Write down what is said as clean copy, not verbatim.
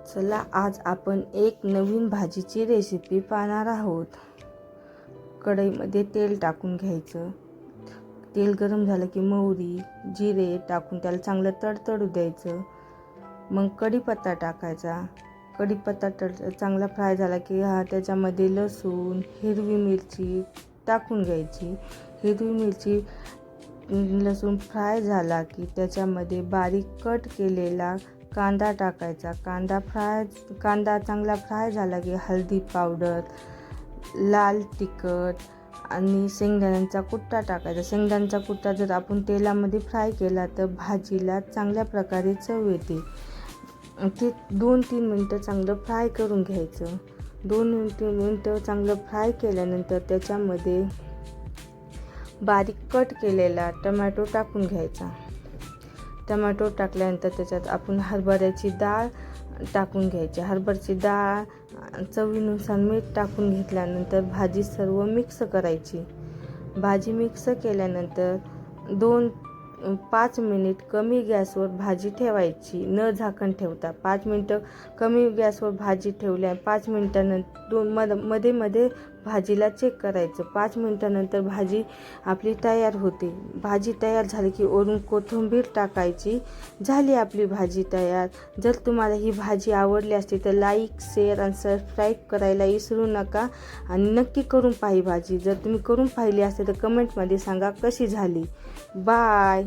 चला आज आपण एक नवीन भाजीची रेसिपी पाहणार आहोत। कढईमध्ये तेल टाकून घ्यायचं। तेल गरम झालं की मोहरी जिरे टाकून त्याला चांगलं तडतडू द्यायचं। मग कढीपत्ता टाकायचा। कढीपत्ता चांगला फ्राय झाला की त्याच्यामध्ये लसूण हिरवी मिरची टाकून घ्यायची। हिरवी मिरची लसूण फ्राय झाला की त्याच्यामध्ये बारीक कट केलेला कांदा टाकायचा। कांदा चांगला फ्राय झाला की हळदी पावडर लाल तिखट आणि शेंगदाण्याचा कुट्टा टाकायचा। शेंगदाण्याचा कुट्टा जर आपण तेलामध्ये फ्राय केला तर भाजीला चांगल्या प्रकारे चव येते। ते 2-3 मिनटं चांगलं फ्राय करून घ्यायचं। 2-3 मिनटं चांगलं फ्राय केल्यानंतर त्याच्यामध्ये बारीक कट केलेला टोमॅटो टाकून घ्यायचा। टोमॅटो टाकल्यानंतर त्याच्यात आपण हरभऱ्याची डाळ टाकून घ्यायची। हरभऱ्याची डाळ चवीनुसार मीठ टाकून घेतल्यानंतर भाजी सर्व मिक्स करायची। भाजी मिक्स केल्यानंतर 5 मिनिट कमी गॅसवर भाजी ठेवायची, न झाकण ठेवता। 5 मिनिटं कमी गॅसवर भाजी ठेवल्या 5 मिनिटानंतर मध्ये भाजीला चेक करायचं। 5 मिनिटानंतर भाजी आपली तयार होते। भाजी तयार झाली की वरून कोथिंबीर टाकायची। झाली आपली भाजी तयार। जर तुम्हाला ही भाजी आवडली असती तर लाईक शेअर आणि सबस्क्राईब करायला विसरू नका आणि नक्की करून पाही भाजी। जर तुम्ही करून पाहिली असेल तर कमेंटमध्ये सांगा कशी झाली। बाय।